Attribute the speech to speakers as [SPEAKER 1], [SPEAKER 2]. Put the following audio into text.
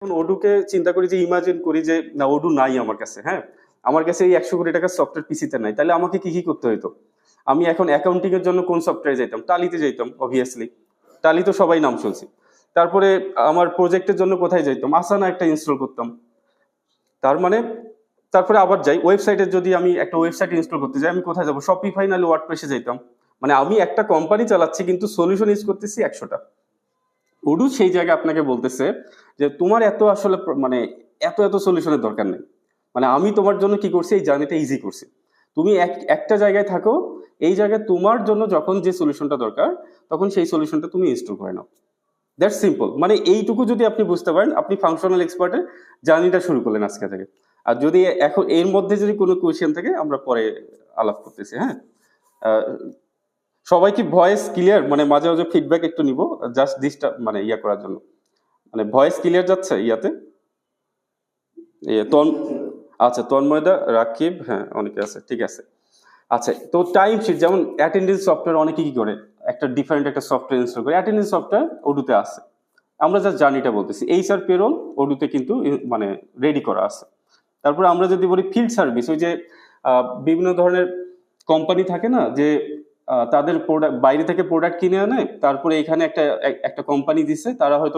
[SPEAKER 1] এখন ওডুকে চিন্তা করি যে ইমাজিন করি যে না ওডু নাই আমার কাছে, হ্যাঁ, আমার কাছে এই 100 কোটি টাকার সফটওয়্যার পিসিতে নাই, তাহলে আমাকে কি কি করতে হতো? আমি এখন অ্যাকাউন্টিং এর জন্য কোন সফটওয়্যারে যাইতাম? টালিতে যাইতাম অবভিয়াসলি। টালি তো সবাই নাম শুনছি। তারপরে আমার প্রজেক্টের জন্য কোথায় যাইতাম? আসানা একটা ইনস্টল করতাম। তার মানে তারপরে আবার যাই ওয়েবসাইটের, যদি আমি একটা ওয়েবসাইট ইনস্টল করতে যাই আমি কোথায় যাবো? শপিফাই নাহলে ওয়ার্ডপ্রেসে যাইতাম। মানে আমি একটা কোম্পানি চালাচ্ছি কিন্তু সলিউশন ইউজ করতেছি 100টা। ওডু সেই জায়গায় আপনাকে বলতেছে যে তোমার এত আসলে মানে এত এত সলিউশনের দরকার নেই। মানে আমি তোমার জন্য কি করছি, এই জার্নিটা ইজি করছি। তুমি একটা জায়গায় থাকো, এই জায়গায় তোমার জন্য যখন যে সলিউশনটা দরকার তখন সেই সলিউশনটা তুমি ইনস্টল করে নাও। That's simple. মানে এইটুকু যদি আপনি বুঝতে পারেন, আপনি ফাংশনাল এক্সপার্টের জার্নিটা শুরু করলেন আজকে থেকে। আর যদি এখন এর মধ্যে যদি কোনো কোয়েশ্চেন থাকে আমরা পরে আলাপ করতেছি, হ্যাঁ। আহ, সবাই কি ভয়েস ক্লিয়ার? মানে মাঝে মাঝে ফিডব্যাক একটু নিব, জাস্ট ডিস্টার্ব মানে ইয়া করার জন্য। মানে ভয়েস ক্লিয়ার যাচ্ছে ইয়াতে? তন আচ্ছা, তন্ময়দা, রাকিব, হ্যাঁ অনেকে আছে, ঠিক আছে। আচ্ছা, তো টাইম শিট যেমন অ্যাটেন্ডেন্স সফটওয়্যার অনেকে কি করে, একটা ডিফারেন্ট একটা সফটওয়্যার ইনস্টল করে অ্যাটেন্ডেন্স সফটওয়্যার ওডুতে আছে। আমরা জাস্ট জার্নিটা বলতেছি, এইচআর পেরোল ওডুতে কিন্তু মানে রেডি করা আছে। তারপরে আমরা যদি বলি ফিল্ড সার্ভিস, ওই যে বিভিন্ন ধরনের কোম্পানি থাকে না যে তাদের প্রোডাক্ট বাইরে থেকে প্রোডাক্ট কিনে আনে, তারপরে এখানে একটা একটা কোম্পানি দিছে, তারা হয়তো